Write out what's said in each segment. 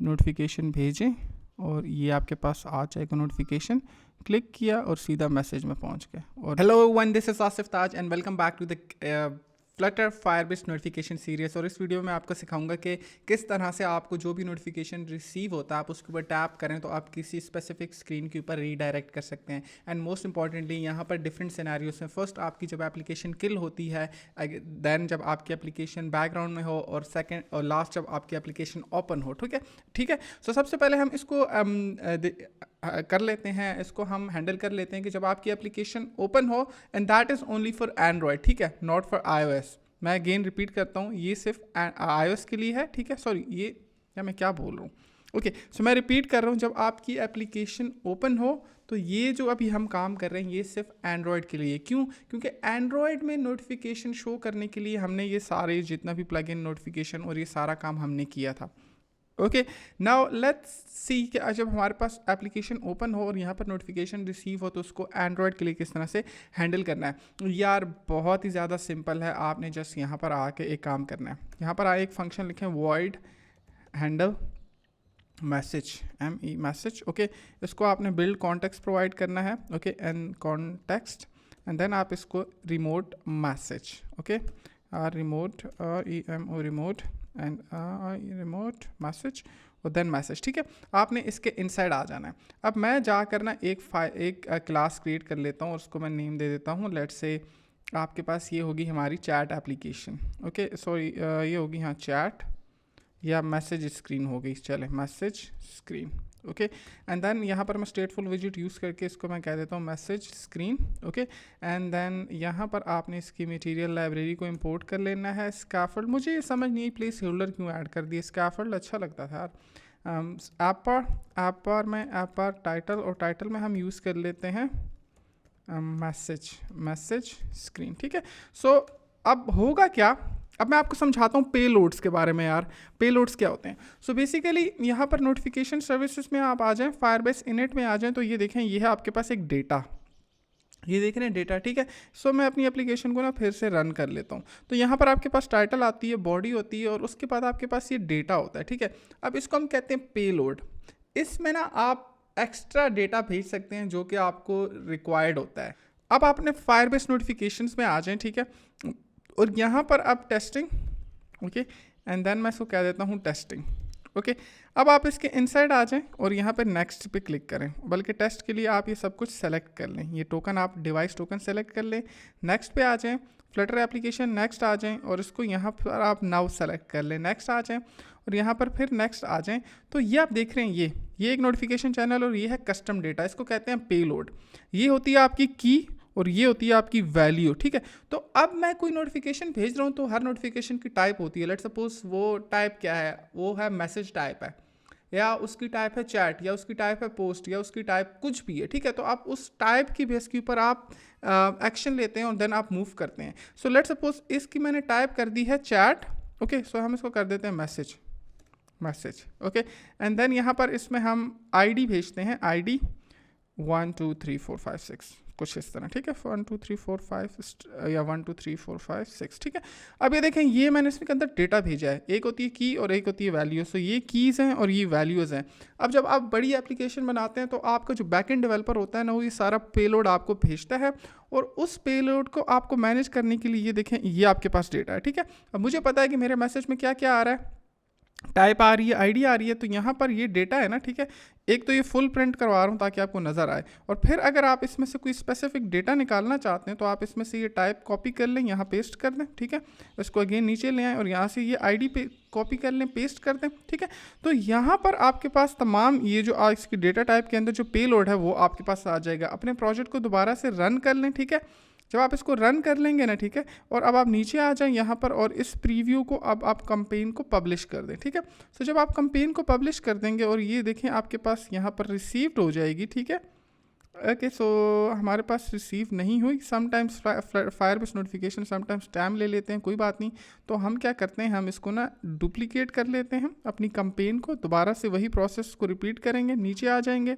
Notification भेजें और ये आपके पास आ जाएगा नोटिफिकेशन, क्लिक किया और सीधा मैसेज में पहुंच गए। और hello one, this is axiftaj and welcome back to the Flutter Firebase notification series. और इस वीडियो में आपको सिखाऊंगा कि किस तरह से आपको जो भी नोटिफिकेशन रिसीव होता है आप उसके ऊपर टैप करें तो आप किसी स्पेसिफिक स्क्रीन के ऊपर रीडायरेक्ट कर सकते हैं। एंड मोस्ट इंपॉर्टेंटली यहाँ पर डिफरेंट सिनेरियोस हैं। फर्स्ट, आपकी जब एप्लीकेशन किल होती है, देन जब आपकी एप्लीकेशन बैकग्राउंड में हो, और सेकेंड और लास्ट जब आपकी एप्लीकेशन ओपन हो। ठीक है। सो सबसे पहले हम इसको कर लेते हैं, इसको हम हैंडल कर लेते हैं कि जब आपकी एप्लीकेशन ओपन हो, and that is only for Android, ठीक है, नॉट फॉर iOS। मैं अगेन रिपीट करता हूँ, ये सिर्फ iOS के लिए है, ठीक है। सॉरी, ये या मैं क्या बोल रहा हूँ, ओके। सो मैं रिपीट कर रहा हूँ, जब आपकी एप्लीकेशन ओपन हो तो ये जो अभी हम काम कर रहे हैं ये सिर्फ एंड्रॉयड के लिए। क्यों? क्योंकि एंड्रॉयड में नोटिफिकेशन शो करने के लिए हमने ये सारे जितना भी प्लग इन नोटिफिकेशन और ये सारा काम हमने किया था। ओके, नाउ लेट्स सी कि जब हमारे पास एप्लीकेशन ओपन हो और यहाँ पर नोटिफिकेशन रिसीव हो तो उसको एंड्रॉयड के लिए किस तरह से हैंडल करना है। यार बहुत ही ज़्यादा सिंपल है, आपने जस्ट यहाँ पर आके एक काम करना है। यहाँ पर आए एक फंक्शन लिखें, void handle message, ME message, okay. इसको आपने बिल्ड कॉन्टेक्स्ट प्रोवाइड करना है, okay, and context, and then आप इसको remote message, okay, remote EMO remote and remote message और देन मैसेज, ठीक है। आपने इसके इनसाइड आ जाना है। अब मैं जाकर ना एक क्लास क्रिएट कर लेता हूँ और उसको मैं नेम दे देता हूँ। लेट्स से आपके पास ये होगी हमारी चैट एप्लीकेशन, ओके, सॉरी ये होगी यहाँ चैट या मैसेज स्क्रीन हो गई, चले message screen, okay. And then यहाँ पर मैं स्टेटफुल विजिट यूज़ करके इसको मैं कह देता हूँ message screen, okay. And then यहाँ पर आपने इसकी मटेरियल लाइब्रेरी को इंपोर्ट कर लेना है। स्कैफोल्ड, मुझे ये समझ नहीं आई प्लेस होल्डर क्यों ऐड कर दिया, स्कैफोल्ड अच्छा लगता था यार। ऐप पर टाइटल, और टाइटल में हम यूज़ कर लेते हैं मैसेज स्क्रीन, ठीक है। सो अब होगा क्या, अब मैं आपको समझाता हूँ पेलोड्स के बारे में। यार पेलोड्स क्या होते हैं? सो बेसिकली यहाँ पर नोटिफिकेशन सर्विसेज में आप आ जाएं, फायरबेस इनिट में आ जाएं तो ये देखें, ये है आपके पास एक डेटा, ये देख रहे हैं डेटा, ठीक है। सो मैं अपनी एप्लीकेशन को ना फिर से रन कर लेता हूँ। तो यहाँ पर आपके पास टाइटल आती है, बॉडी होती है और उसके बाद आपके पास ये डेटा होता है, ठीक है। अब इसको हम कहते हैं पेलोड। इसमें ना आप एक्स्ट्रा डेटा भेज सकते हैं जो कि आपको रिक्वायर्ड होता है। अब आपने फायरबेस नोटिफिकेशंस में आ जाएं, ठीक है, और यहाँ पर आप टेस्टिंग, ओके, एंड देन मैं इसको कह देता हूँ टेस्टिंग, ओके। अब आप इसके इनसाइड आ जाएं और यहाँ पर नेक्स्ट पे क्लिक करें, बल्कि टेस्ट के लिए आप ये सब कुछ सेलेक्ट कर लें। ये टोकन आप डिवाइस टोकन सेलेक्ट कर लें, नेक्स्ट पे आ जाएं, फ्लटर एप्लीकेशन नेक्स्ट आ जाएं और इसको यहाँ पर आप नाउ सेलेक्ट कर लें, नेक्स्ट आ जाएं और यहाँ पर फिर नेक्स्ट आ जाएं। तो ये आप देख रहे हैं, ये एक नोटिफिकेशन चैनल और ये है कस्टम डेटा, इसको कहते हैं पेलोड। ये होती है आपकी की और ये होती है आपकी वैल्यू, ठीक है। तो अब मैं कोई नोटिफिकेशन भेज रहा हूँ तो हर नोटिफिकेशन की टाइप होती है। लेट्स सपोज वो टाइप क्या है, वो है मैसेज टाइप है, या उसकी टाइप है चैट, या उसकी टाइप है पोस्ट, या उसकी टाइप कुछ भी है, ठीक है। तो आप उस टाइप की बेस के ऊपर आप एक्शन लेते हैं और देन आप मूव करते हैं। सो लेट्स सपोज इसकी मैंने टाइप कर दी है चैट, ओके। सो हम इसको कर देते हैं मैसेज, ओके। एंड देन यहाँ पर इसमें हम ID भेजते हैं, ID 1 2 3 4 5 6 कुछ इस तरह, ठीक है, 1 2 3 4 5 या 1 2 3 4 5 6, ठीक है। अब ये देखें, ये मैंने इसके अंदर डेटा भेजा है, एक होती है की और एक होती है वैल्यू। सो ये कीज़ हैं और ये वैल्यूज़ हैं। अब जब आप बड़ी एप्लीकेशन बनाते हैं तो आपका जो बैकएंड डेवलपर होता है ना, वो ये सारा पेलोड आपको भेजता है और उस पेलोड को आपको मैनेज करने के लिए ये देखें, ये आपके पास डेटा है, ठीक है। अब मुझे पता है कि मेरे मैसेज में क्या क्या आ रहा है, टाइप आ रही है, ID आ रही है, तो यहाँ पर ये डेटा है ना, ठीक है। एक तो ये फुल प्रिंट करवा रहा हूँ ताकि आपको नज़र आए, और फिर अगर आप इसमें से कोई स्पेसिफिक डेटा निकालना चाहते हैं तो आप इसमें से ये टाइप कॉपी कर लें, यहाँ पेस्ट कर दें, ठीक है। इसको अगेन नीचे ले आएँ और यहाँ से ये ID पे कॉपी कर लें, पेस्ट कर दें, ठीक है। तो यहाँ पर आपके पास तमाम ये जो इसकी डेटा टाइप के अंदर जो पेलोड है वो आपके पास आ जाएगा। अपने प्रोजेक्ट को दोबारा से रन कर लें, ठीक है। जब आप इसको रन कर लेंगे ना, ठीक है, और अब आप नीचे आ जाएं यहाँ पर और इस प्रीव्यू को अब आप कैंपेन को पब्लिश कर दें, ठीक है। तो जब आप कैंपेन को पब्लिश कर देंगे और ये देखें आपके पास यहाँ पर रिसीव्ड हो जाएगी, ठीक है। ओके, सो हमारे पास रिसीव नहीं हुई। Sometimes Firebase notification sometimes time ले लेते हैं, कोई बात नहीं। तो हम क्या करते हैं, हम इसको ना डुप्लीकेट कर लेते हैं अपनी कैंपेन को, दोबारा से वही प्रोसेस को रिपीट करेंगे। नीचे आ जाएंगे,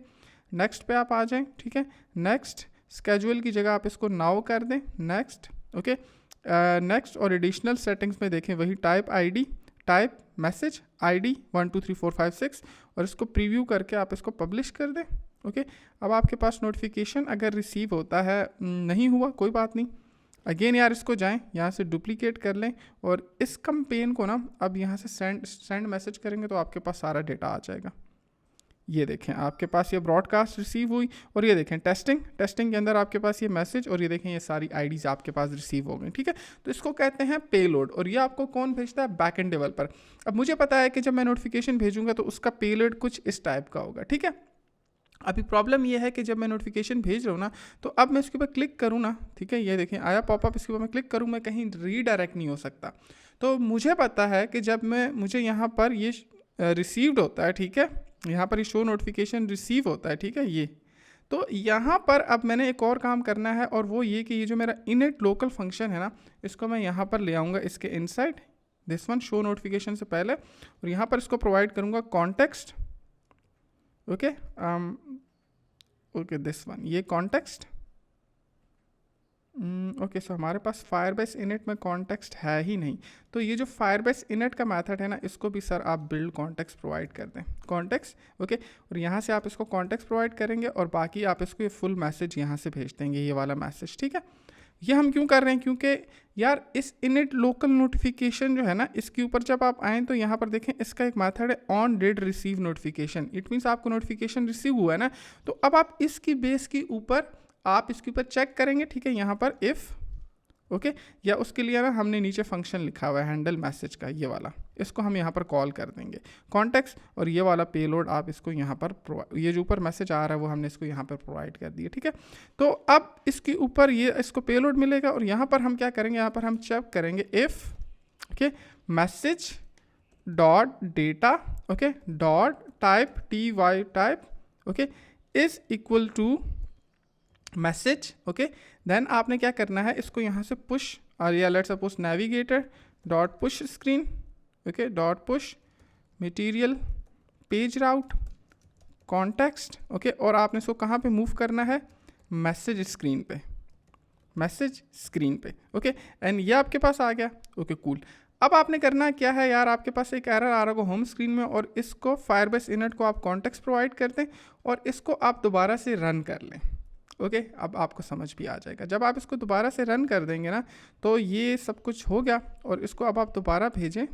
नेक्स्ट पे आप आ जाएं, ठीक है। नेक्स्ट स्केजुअल की जगह आप इसको नाउ कर दें, नेक्स्ट, ओके। नेक्स्ट और एडिशनल सेटिंग्स में देखें वही type ID, type message ID 1 2 3 4 5 6 और इसको प्रीव्यू करके आप इसको पब्लिश कर दें। ओके, अब आपके पास नोटिफिकेशन अगर रिसीव होता है, नहीं हुआ कोई बात नहीं, अगेन यार इसको जाएं, यहाँ से डुप्लीकेट कर लें और इस कैंपेन को ना अब यहाँ से सेंड मैसेज करेंगे तो आपके पास सारा डेटा आ जाएगा। ये देखें आपके पास ये ब्रॉडकास्ट रिसीव हुई और ये देखें टेस्टिंग के अंदर आपके पास ये मैसेज और ये देखें ये सारी आईडीज़ आपके पास रिसीव हो गई। ठीक है, तो इसको कहते हैं पेलोड और ये आपको कौन भेजता है? Backend developer. अब मुझे पता है कि जब मैं नोटिफिकेशन भेजूंगा तो उसका पेलोड कुछ इस टाइप का होगा। ठीक है, अभी प्रॉब्लम ये है कि जब मैं नोटिफिकेशन भेज रहा हूँ ना तो अब मैं इसके ऊपर क्लिक करूँ ना, ठीक है, ये देखें आया पॉपअप, इसके ऊपर मैं क्लिक करूँ, मैं कहीं रीडायरेक्ट नहीं हो सकता। तो मुझे पता है कि जब मुझे यहाँ पर ये रिसीव्ड होता है, ठीक है, यहाँ पर ये शो नोटिफिकेशन रिसीव होता है, ठीक है, ये तो यहाँ पर अब मैंने एक और काम करना है और वो ये कि ये जो मेरा इनिट लोकल फंक्शन है ना, इसको मैं यहाँ पर ले आऊँगा इसके inside this one show notification से पहले और यहाँ पर इसको प्रोवाइड करूँगा कॉन्टेक्स्ट। ओके दिस वन, ये कॉन्टेक्स्ट। ओके, सो हमारे पास फायरबेस इनिट में कॉन्टेक्स्ट है ही नहीं, तो ये जो फायरबेस इनिट का मेथड है ना, इसको भी सर आप बिल्ड कॉन्टेक्स्ट प्रोवाइड कर दें, कॉन्टेक्स्ट। ओके, और यहाँ से आप इसको कॉन्टेक्स्ट प्रोवाइड करेंगे और बाकी आप इसको ये फुल मैसेज यहाँ से भेज देंगे, ये वाला मैसेज। ठीक है, ये हम क्यों कर रहे हैं? क्योंकि यार इस इनिट लोकल नोटिफिकेशन जो है ना, इसके ऊपर जब आप आएँ तो यहाँ पर देखें इसका एक मेथड है on did receive notification. It means आपको नोटिफिकेशन रिसीव हुआ है ना, तो अब आप इसकी बेस के ऊपर आप इसके ऊपर चेक करेंगे। ठीक है, यहाँ पर इफ़ ओके या उसके लिए ना हमने नीचे फंक्शन लिखा हुआ है हैंडल मैसेज का, ये वाला, इसको हम यहाँ पर कॉल कर देंगे कॉन्टेक्स्ट और ये वाला पेलोड आप इसको यहाँ पर ये जो ऊपर मैसेज आ रहा है वो हमने इसको यहाँ पर प्रोवाइड कर दिया। ठीक है, तो अब इसके ऊपर ये इसको पेलोड मिलेगा और यहाँ पर हम क्या करेंगे, यहाँ पर हम चेक करेंगे if okay message dot data okay dot type TY type okay is equal to message. Okay, then आपने क्या करना है, इसको यहाँ से पुश और या let's suppose navigator dot push screen okay dot push material page route context okay और आपने इसको कहाँ पे मूव करना है? मैसेज स्क्रीन पे ओके एंड ये आपके पास आ गया। ओके कूल, अब आपने करना क्या है यार, आपके पास एक एरर आ रहा होगा होम स्क्रीन में और इसको फायरबेस इनिट को आप कॉन्टेक्स्ट प्रोवाइड कर दें और इसको आप दोबारा से रन कर लें। ओके, अब आपको समझ भी आ जाएगा। जब आप इसको दोबारा से रन कर देंगे ना तो ये सब कुछ हो गया और इसको अब आप दोबारा भेजें।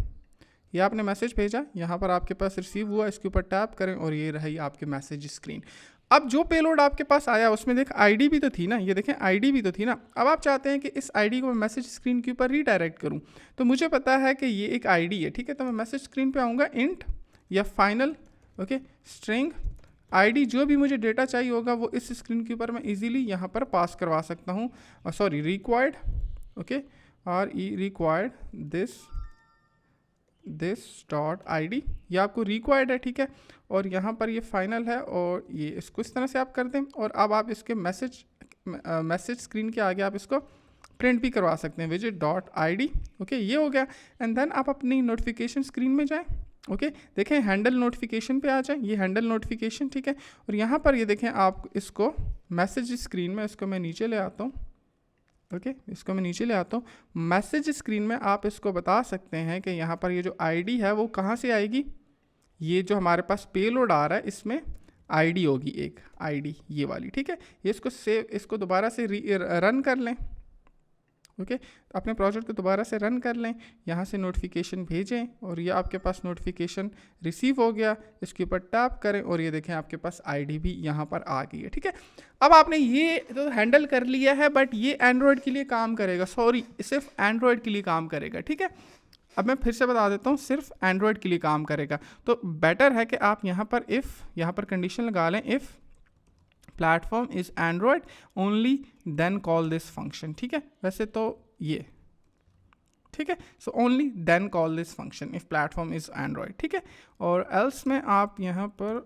ये आपने मैसेज भेजा, यहाँ पर आपके पास रिसीव हुआ, इसके ऊपर टैप करें और ये रही आपके मैसेज स्क्रीन। अब जो पेलोड आपके पास आया उसमें देख आईडी भी तो थी ना, ये देखें आईडी भी तो थी ना। अब आप चाहते हैं कि इस आईडी को मैं मैसेज स्क्रीन के ऊपर रीडायरेक्ट करूँ, तो मुझे पता है कि ये एक आईडी है। ठीक है, तो मैं मैसेज स्क्रीन पे आऊँगा इंट या फाइनल ओके स्ट्रिंग आईडी, जो भी मुझे डेटा चाहिए होगा वो इस स्क्रीन के ऊपर मैं इजीली यहाँ पर पास करवा सकता हूँ। सॉरी रिक्वायर्ड ओके और रिक्वायर्ड दिस डॉट आईडी, ये आपको रिक्वायर्ड है। ठीक है, और यहाँ पर ये फाइनल है और ये इसको इस तरह से आप कर दें और अब आप इसके मैसेज स्क्रीन के आगे आप इसको प्रिंट भी करवा सकते हैं विजिट डॉट आईडी। ओके, ये हो गया एंड देन आप अपनी नोटिफिकेशन स्क्रीन में जाएं। ओके, देखें हैंडल नोटिफिकेशन पे आ जाए, ये हैंडल नोटिफिकेशन। ठीक है, और यहाँ पर ये देखें आप इसको मैसेज स्क्रीन में इसको मैं नीचे ले आता हूँ। ओके, इसको मैं नीचे ले आता हूँ। मैसेज स्क्रीन में आप इसको बता सकते हैं कि यहाँ पर ये जो आईडी है वो कहाँ से आएगी। ये जो हमारे पास पेलोड आ रहा है इसमें आईडी होगी, एक आईडी ये वाली। ठीक है, ये इसको सेव, इसको दोबारा से रन कर लें। ओके, अपने प्रोजेक्ट को दोबारा से रन कर लें, यहाँ से नोटिफिकेशन भेजें और ये आपके पास नोटिफिकेशन रिसीव हो गया, इसके ऊपर टैप करें और ये देखें आपके पास आईडी भी यहाँ पर आ गई है। ठीक है, अब आपने ये तो हैंडल कर लिया है बट ये एंड्रॉयड के लिए काम करेगा, सॉरी सिर्फ एंड्रॉयड के लिए काम करेगा। ठीक है, अब मैं फिर से बता देता हूँ, सिर्फ एंड्रॉयड के लिए काम करेगा। तो बेटर है कि आप यहाँ पर यहाँ पर कंडीशन लगा लें if platform is Android only then call this function. ठीक है, वैसे तो ये ठीक है, so only then call this function if platform is Android. ठीक है, और एल्स में आप यहाँ पर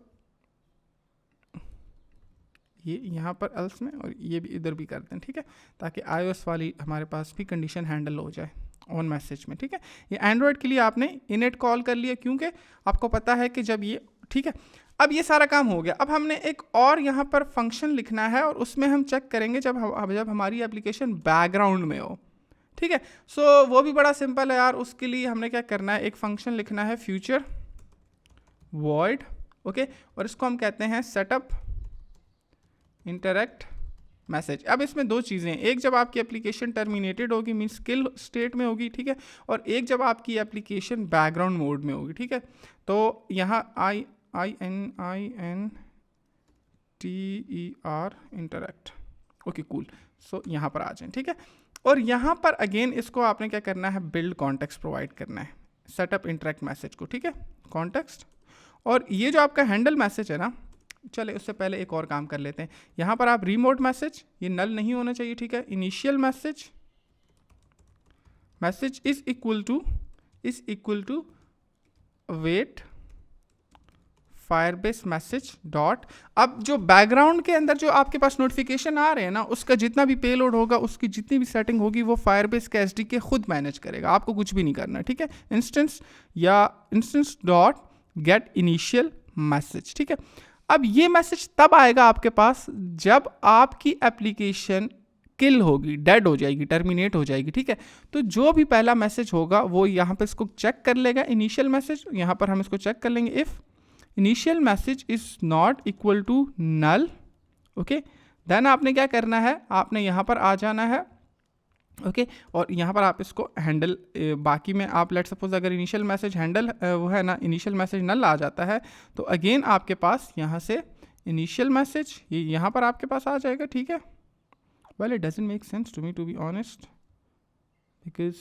यहाँ पर एल्स में और ये भी इधर भी करते हैं। ठीक है, ताकि iOS वाली हमारे पास भी कंडीशन हैंडल हो जाए ऑन मैसेज में। ठीक है, ये एंड्रॉयड के लिए आपने इनिट कॉल कर लिया क्योंकि आपको पता है कि जब ये ठीक है, अब ये सारा काम हो गया। अब हमने एक और यहाँ पर फंक्शन लिखना है और उसमें हम चेक करेंगे जब हमारी एप्लीकेशन बैकग्राउंड में हो। ठीक है। सो वो भी बड़ा सिंपल है यार। उसके लिए हमने क्या करना है, एक फंक्शन लिखना है फ्यूचर वॉइड, ओके, और इसको हम कहते हैं सेटअप इंटरेक्ट मैसेज। अब इसमें दो चीज़ें हैं, एक जब आपकी एप्लीकेशन टर्मिनेटेड होगी मीन्स किल स्टेट में होगी, ठीक है, और एक जब आपकी एप्लीकेशन बैकग्राउंड मोड में होगी, ठीक है। तो यहाँ I N T E R interact, okay cool. So यहाँ पर आ जाएं, ठीक है। और यहाँ पर अगेन इसको आपने क्या करना है, बिल्ड कॉन्टेक्स्ट प्रोवाइड करना है सेटअप इंटरेक्ट मैसेज को, ठीक है, कॉन्टेक्स्ट। और ये जो आपका हैंडल मैसेज है ना, चले उससे पहले एक और काम कर लेते हैं। यहाँ पर आप रिमोट मैसेज, ये नल नहीं होना चाहिए, ठीक है। Initial message is equal to wait Firebase message dot. अब जो बैकग्राउंड के अंदर जो आपके पास नोटिफिकेशन आ रहे हैं ना, उसका जितना भी पेलोड होगा, उसकी जितनी भी सेटिंग होगी, वो फायरबेस के एसडीके खुद मैनेज करेगा, आपको कुछ भी नहीं करना, ठीक है। Instance dot gate initial message, ठीक है। अब ये मैसेज तब आएगा आपके पास जब आपकी एप्लीकेशन किल होगी, डेड हो जाएगी, टर्मिनेट हो जाएगी, ठीक है। तो जो भी पहला मैसेज होगा वो यहाँ पर इसको चेक कर लेगा, इनिशियल मैसेज। यहाँ पर हम इसको चेक कर लेंगे, if initial message is not equal to null, okay, then आपने क्या करना है, आपने यहाँ पर आ जाना है, ओके, और यहाँ पर आप इसको हैंडल, बाकी में आप लेट सपोज अगर इनिशियल मैसेज हैंडल वो है ना, इनिशियल मैसेज नल आ जाता है, तो अगेन आपके पास यहाँ से इनिशियल मैसेज ये यहाँ पर आपके पास आ जाएगा, ठीक है। Well it doesn't make sense to me to be honest, because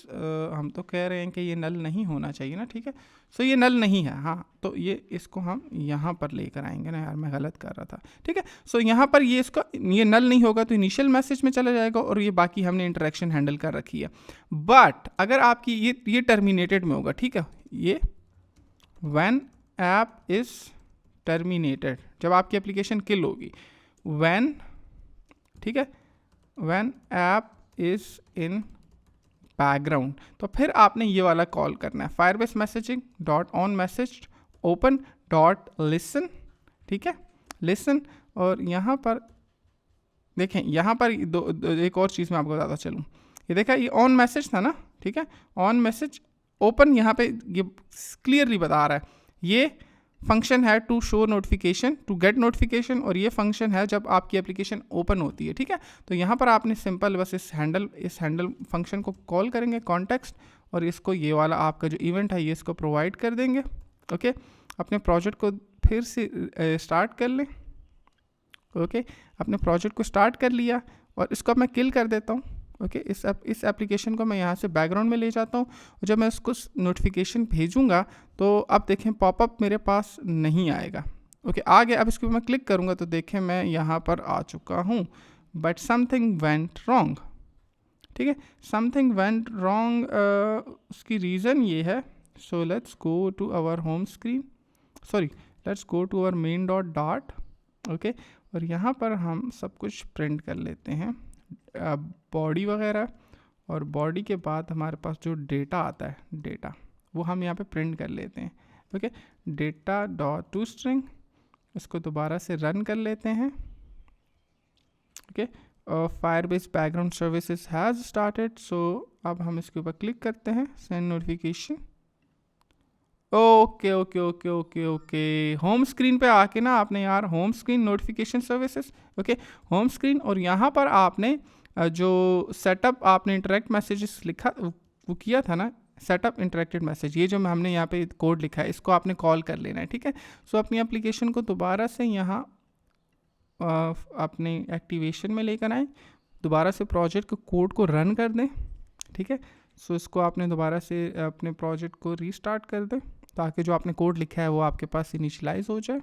हम तो कह रहे हैं कि ये नल नहीं होना चाहिए ना, ठीक है। सो ये नल नहीं है, हाँ, तो ये इसको हम यहाँ पर लेकर आएंगे ना, यार मैं गलत कर रहा था, ठीक है। सो यहाँ पर ये इसका ये नल नहीं होगा तो इनिशियल मैसेज में चला जाएगा, और ये बाकी हमने इंटरेक्शन हैंडल कर रखी है। बट अगर आपकी ये टर्मिनेटेड में होगा, ठीक है, ये व्हेन ऐप इज टर्मिनेटेड, जब आपकी एप्लीकेशन किल होगी, व्हेन, ठीक है, when app is in background, तो फिर आपने ये वाला कॉल करना है, Firebase messaging dot on message open dot listen, ठीक है, लिसन। और यहाँ पर देखें, यहाँ पर एक और चीज़ मैं आपको बताता चलूँ, ये देखा, ये ऑन मैसेज था ना, ठीक है, ऑन मैसेज ओपन, यहाँ पे ये क्लियरली बता रहा है, ये फंक्शन है to show notification, to get notification, और ये फंक्शन है जब आपकी एप्लीकेशन ओपन होती है, ठीक है। तो यहाँ पर आपने सिंपल बस इस हैंडल फंक्शन को कॉल करेंगे कॉन्टेक्स्ट, और इसको ये वाला आपका जो इवेंट है ये इसको प्रोवाइड कर देंगे, ओके। अपने प्रोजेक्ट को फिर से स्टार्ट कर लें, ओके, अपने प्रोजेक्ट को स्टार्ट कर लिया, और इसको मैं किल कर देता हूँ, ओके। इस एप्लीकेशन को मैं यहाँ से बैकग्राउंड में ले जाता हूँ, और जब मैं इसको नोटिफिकेशन भेजूँगा तो अब देखें पॉपअप मेरे पास नहीं आएगा, ओके, आ गया। अब इसको मैं क्लिक करूँगा तो देखें मैं यहाँ पर आ चुका हूँ, बट समथिंग वेंट रॉन्ग, ठीक है, समथिंग वेंट रॉन्ग। उसकी रीज़न ये है, so let's go to our home screen, sorry let's go to our main dot, okay, और यहाँ पर हम सब कुछ प्रिंट कर लेते हैं, बॉडी वगैरह, और बॉडी के बाद हमारे पास जो डेटा आता है, डेटा वो हम यहाँ पे प्रिंट कर लेते हैं, okay. Data dot to string, इसको दोबारा से रन कर लेते हैं, okay. Firebase background services has started, so अब हम इसके ऊपर क्लिक करते हैं, send notification, okay okay okay okay okay. Home screen पे आके ना आपने यार, home screen notification services, okay, home screen, और यहाँ पर आपने जो सेटअप आपने इंटरेक्ट मैसेजेस लिखा वो किया था ना, सेटअप इंटरेक्टेड मैसेज, ये जो हमने यहाँ पे कोड लिखा है इसको आपने कॉल कर लेना है, ठीक है। सो अपनी एप्लीकेशन को दोबारा से यहाँ अपने एक्टिवेशन में लेकर आए, दोबारा से प्रोजेक्ट के कोड को रन कर दें, ठीक है। सो इसको आपने दोबारा से अपने प्रोजेक्ट को रीस्टार्ट कर दें, ताकि जो आपने कोड लिखा है वो आपके पास इनिशियलाइज हो जाए।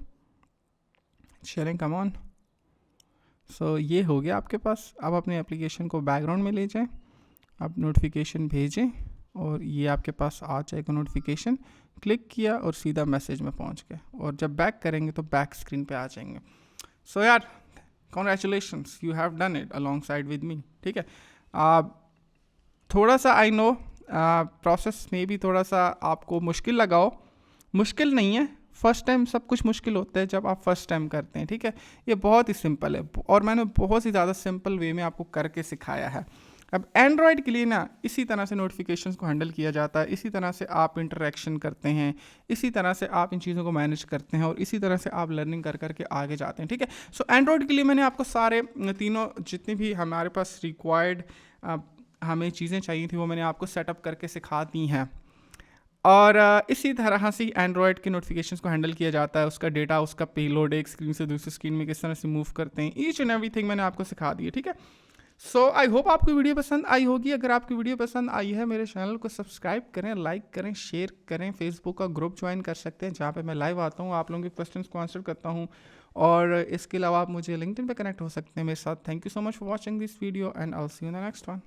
चलें, कम ऑन। सो ये हो गया आपके पास। अब अपने एप्लीकेशन को बैकग्राउंड में ले जाएं, अब नोटिफिकेशन भेजें, और ये आपके पास आ जाएगा नोटिफिकेशन, क्लिक किया और सीधा मैसेज में पहुंच गए, और जब बैक करेंगे तो बैक स्क्रीन पे आ जाएंगे। सो यार congratulations, you have done it along side with me, ठीक है। थोड़ा सा आई नो प्रोसेस में भी थोड़ा सा आपको मुश्किल लगाओ, मुश्किल नहीं है, फर्स्ट टाइम सब कुछ मुश्किल होता है जब आप फर्स्ट टाइम करते हैं, ठीक है। ये बहुत ही सिंपल है, और मैंने बहुत ही ज़्यादा सिंपल वे में आपको करके सिखाया है, अब एंड्रॉयड के लिए ना इसी तरह से नोटिफिकेशंस को हैंडल किया जाता है, इसी तरह से आप इंटरेक्शन करते हैं, इसी तरह से आप इन चीज़ों को मैनेज करते हैं और इसी तरह से आप लर्निंग कर करके आगे जाते हैं, ठीक है। सो एंड्रॉयड के लिए मैंने आपको सारे तीनों जितनी भी हमारे पास रिक्वायर्ड हमें चीज़ें चाहिए थी वो मैंने आपको सेटअप करके सिखा दी हैं। और इसी तरह से एंड्रॉयड के नोटिफिकेशंस को हैंडल किया जाता है, उसका डेटा, उसका पेलोड एक स्क्रीन से दूसरी स्क्रीन में किस तरह से मूव करते हैं, ईच एंड एवरीथिंग मैंने आपको सिखा दी है, ठीक है। सो आई होप आपको वीडियो पसंद आई होगी। अगर आपकी वीडियो पसंद आई है मेरे चैनल को सब्सक्राइब करें, लाइक करें, शेयर करें, फेसबुक का ग्रुप ज्वाइन कर सकते हैं जहाँ पे मैं लाइव आता हूँ, आप लोगों के क्वेश्चंस को आंसर करता हूँ। और इसके अलावा आप मुझे लिंक्डइन पे कनेक्ट हो सकते हैं मेरे साथ। Thank you so much for watching this video and I will see you in the next one.